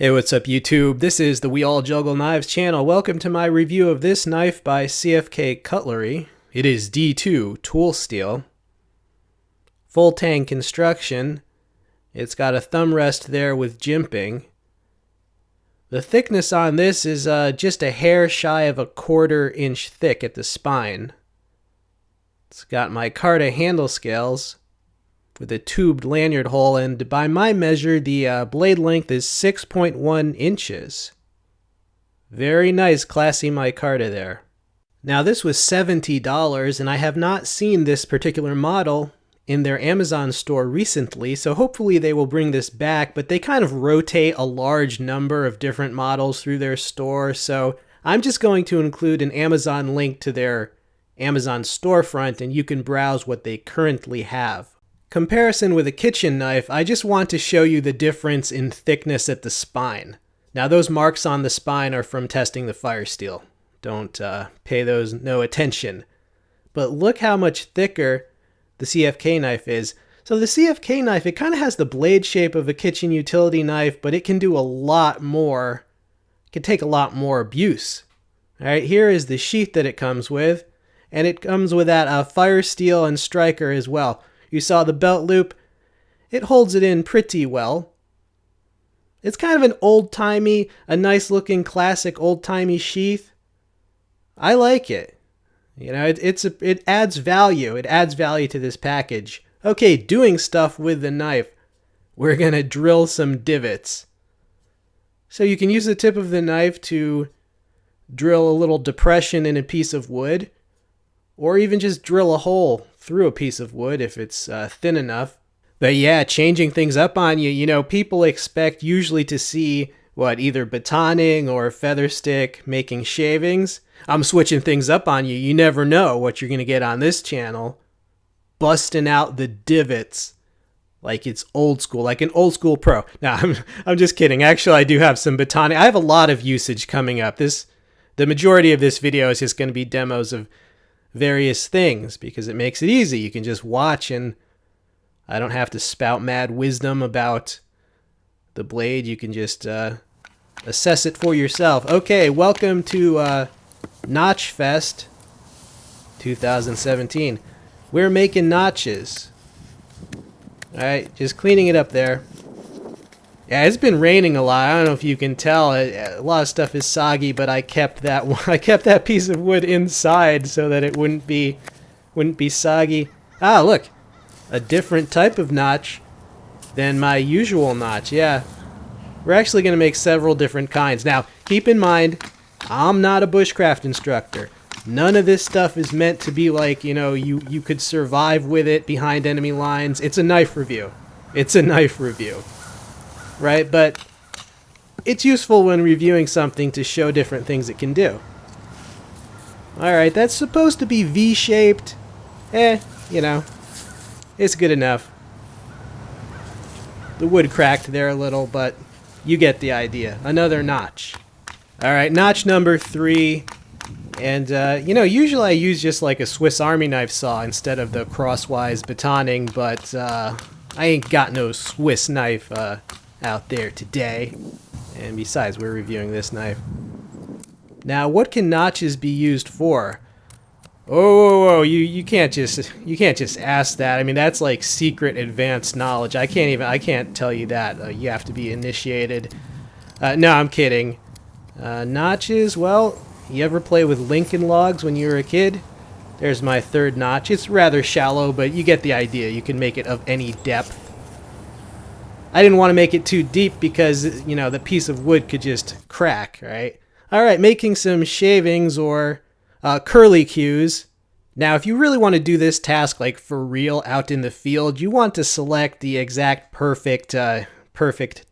Hey, what's up YouTube? This is the We All Juggle Knives channel. Welcome to my review of this knife by CFK Cutlery. It is D2 tool steel. Full tang construction. It's got a thumb rest there with jimping. The thickness on this is just a hair shy of a 1/4 inch thick at the spine. It's got micarta handle scales with a tubed lanyard hole, and by my measure, the blade length is 6.1 inches. Very nice, classy micarta there. Now, this was $70, and I have not seen this particular model in their Amazon store recently, so hopefully they will bring this back, but they kind of rotate a large number of different models through their store, so I'm just going to include an Amazon link to their Amazon storefront, and you can browse what they currently have. Comparison with a kitchen knife, I just want to show you the difference in thickness at the spine. Now, those marks on the spine are from testing the fire steel. Don't pay those no attention. But look how much thicker the CFK knife is. So the CFK knife, it kind of has the blade shape of a kitchen utility knife, but it can do a lot more. It can take a lot more abuse. All right, here is the sheath that it comes with, and it comes with that fire steel and striker as well. You saw the belt loop. It holds it in pretty well. It's kind of an old-timey, a nice-looking classic old-timey sheath. I like it. You know, it adds value. It adds value to this package. Okay, doing stuff with the knife. We're going to drill some divots. So you can use the tip of the knife to drill a little depression in a piece of wood, or even just drill a hole through a piece of wood if it's thin enough. But yeah, changing things up on you. You know, people expect usually to see, either batoning or feather stick making shavings. I'm switching things up on you. You never know what you're going to get on this channel. Busting out the divots like it's old school, like an old school pro. Now, I'm just kidding. Actually, I do have some batoning. I have a lot of usage coming up. The majority of this video is just going to be demos of various things because it makes it easy. You can just watch and I don't have to spout mad wisdom about the blade. You can just assess it for yourself. Okay, welcome to Notch Fest 2017. We're making notches. Alright, just cleaning it up there. Yeah, it's been raining a lot. I don't know if you can tell. A lot of stuff is soggy, but I kept that piece of wood inside so that it wouldn't be soggy. Ah, look, a different type of notch than my usual notch. Yeah, we're actually going to make several different kinds. Now, keep in mind, I'm not a bushcraft instructor. None of this stuff is meant to be like, you know, you could survive with it behind enemy lines. It's a knife review. It's a knife review. Right, but it's useful when reviewing something to show different things it can do. Alright, that's supposed to be V-shaped. You know, it's good enough. The wood cracked there a little, but you get the idea. Another notch. Alright, notch number 3. And, you know, usually I use just like a Swiss Army knife saw instead of the crosswise batoning, but I ain't got no Swiss knife out there today. And besides, we're reviewing this knife. Now, what can notches be used for? Oh, you can't just ask that. I mean, that's like secret advanced knowledge. I can't tell you that. You have to be initiated. No, I'm kidding. Notches, well, you ever play with Lincoln logs when you were a kid? There's my third notch. It's rather shallow, but you get the idea. You can make it of any depth. I didn't want to make it too deep because, you know, the piece of wood could just crack, right? All right, making some shavings or curly cues. Now, if you really want to do this task like for real out in the field, you want to select the exact perfect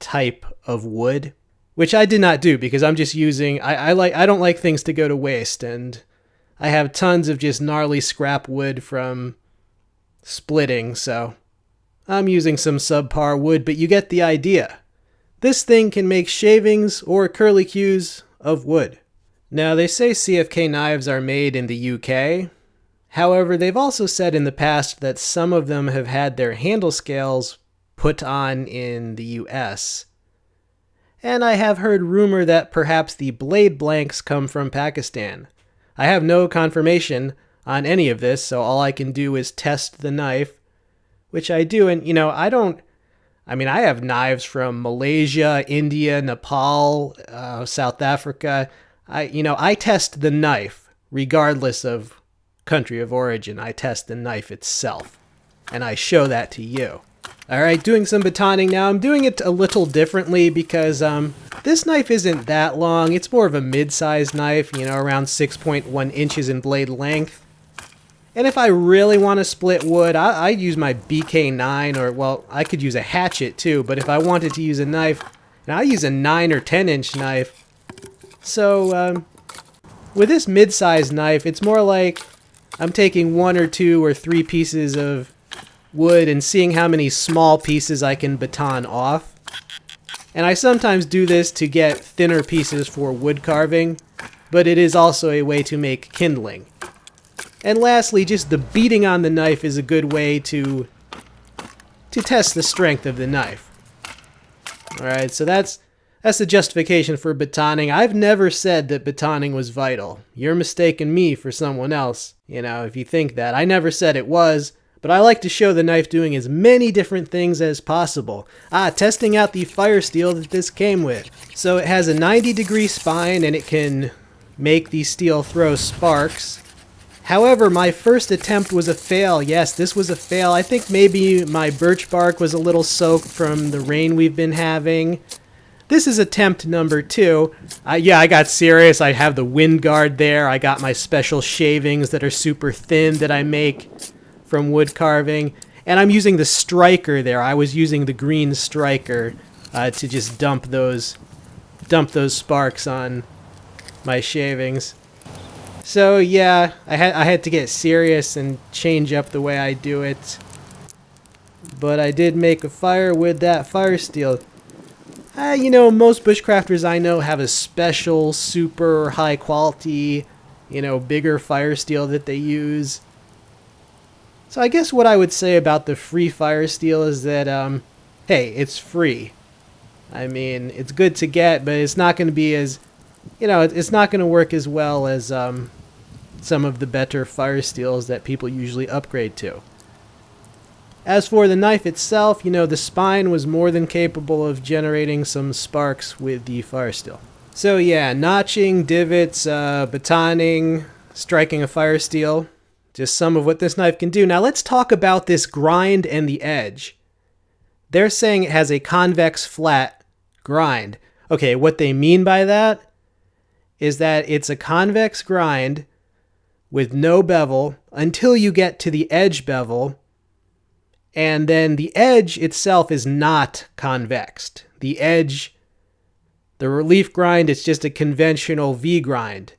type of wood, which I did not do because I'm just using, I don't like things to go to waste, and I have tons of just gnarly scrap wood from splitting, so I'm using some subpar wood, but you get the idea. This thing can make shavings or curly cues of wood. Now, they say CFK knives are made in the UK. However, they've also said in the past that some of them have had their handle scales put on in the US. and I have heard rumor that perhaps the blade blanks come from Pakistan. I have no confirmation on any of this, so all I can do is test the knife, which I do. And, I have knives from Malaysia, India, Nepal, South Africa. I test the knife regardless of country of origin. I test the knife itself, and I show that to you. All right, doing some batoning now. I'm doing it a little differently because this knife isn't that long. It's more of a mid-sized knife, around 6.1 inches in blade length. And if I really want to split wood, I use my BK9, or, well, I could use a hatchet too, but if I wanted to use a knife, I use a 9 or 10-inch knife. So, with this mid-sized knife, it's more like I'm taking 1 or 2 or 3 pieces of wood and seeing how many small pieces I can baton off. And I sometimes do this to get thinner pieces for wood carving, but it is also a way to make kindling. And lastly, just the beating on the knife is a good way to test the strength of the knife. Alright, so that's the justification for batoning. I've never said that batoning was vital. You're mistaking me for someone else, if you think that. I never said it was, but I like to show the knife doing as many different things as possible. Testing out the fire steel that this came with. So it has a 90-degree spine and it can make the steel throw sparks. However, my first attempt was a fail. Yes, this was a fail. I think maybe my birch bark was a little soaked from the rain we've been having. This is attempt number 2. I got serious. I have the wind guard there. I got my special shavings that are super thin that I make from wood carving. And I'm using the striker there. I was using the green striker to just dump those sparks on my shavings. So yeah, I had to get serious and change up the way I do it. But I did make a fire with that fire steel. Most bushcrafters I know have a special, super high quality, bigger fire steel that they use. So I guess what I would say about the free fire steel is that, hey, it's free. I mean, it's good to get, but it's not going to be as, it's not going to work as well as some of the better fire steels that people usually upgrade to. As for the knife itself, the spine was more than capable of generating some sparks with the fire steel. So yeah, notching, divots, batoning, striking a fire steel, just some of what this knife can do. Now let's talk about this grind and the edge. They're saying it has a convex flat grind. Okay, what they mean by that is that it's a convex grind with no bevel until you get to the edge bevel, and then the edge itself is not convexed. The edge, the relief grind, it's just a conventional V grind,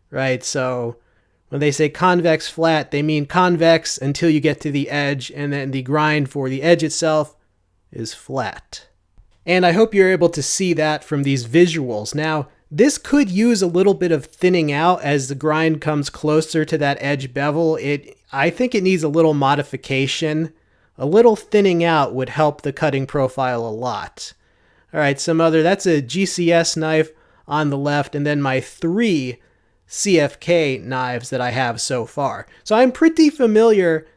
right? So when they say convex flat, they mean convex until you get to the edge, and then the grind for the edge itself is flat. And I hope you're able to see that from these visuals. Now, this could use a little bit of thinning out as the grind comes closer to that edge bevel. I think it needs a little modification. A little thinning out would help the cutting profile a lot. All right, that's a GCS knife on the left, and then my 3 CFK knives that I have so far. So I'm pretty familiar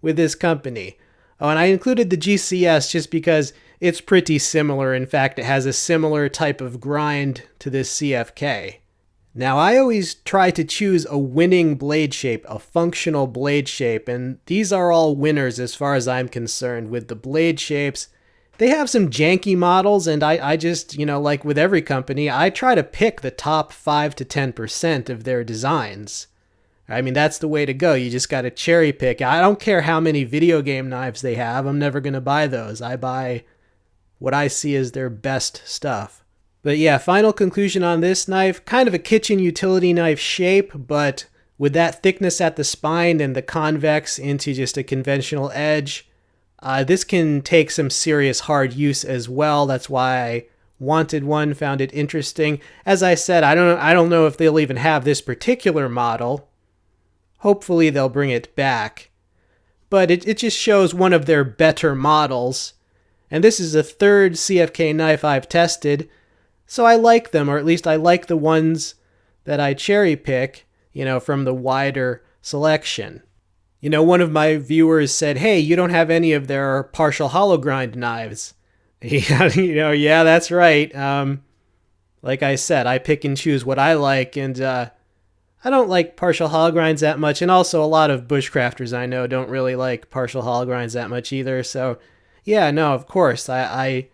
with this company. Oh, and I included the GCS just because it's pretty similar. In fact, it has a similar type of grind to this CFK. Now, I always try to choose a winning blade shape, a functional blade shape, and these are all winners as far as I'm concerned with the blade shapes. They have some janky models, and I just, like with every company, I try to pick the top 5 to 10% of their designs. I mean, that's the way to go. You just got to cherry pick. I don't care how many video game knives they have. I'm never going to buy those. I buy what I see as their best stuff. But yeah, final conclusion on this knife, kind of a kitchen utility knife shape, but with that thickness at the spine and the convex into just a conventional edge, this can take some serious hard use as well. That's why I wanted one, found it interesting. As I said, I don't know if they'll even have this particular model. Hopefully they'll bring it back. But it just shows one of their better models. And this is the 3rd CFK knife I've tested. So I like them, or at least I like the ones that I cherry pick, from the wider selection. One of my viewers said, "Hey, you don't have any of their partial hollow grind knives." Yeah, that's right. Like I said, I pick and choose what I like, and I don't like partial hollow grinds that much, and also a lot of bushcrafters I know don't really like partial hollow grinds that much either. So, yeah, no, of course, I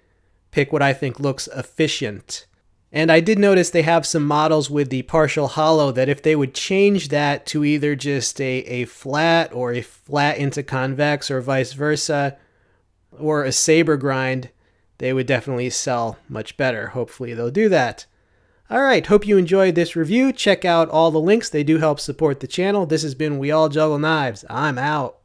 pick what I think looks efficient. And I did notice they have some models with the partial hollow that if they would change that to either just a flat or a flat into convex or vice versa, or a saber grind, they would definitely sell much better. Hopefully they'll do that. All right, hope you enjoyed this review. Check out all the links. They do help support the channel. This has been We All Juggle Knives. I'm out.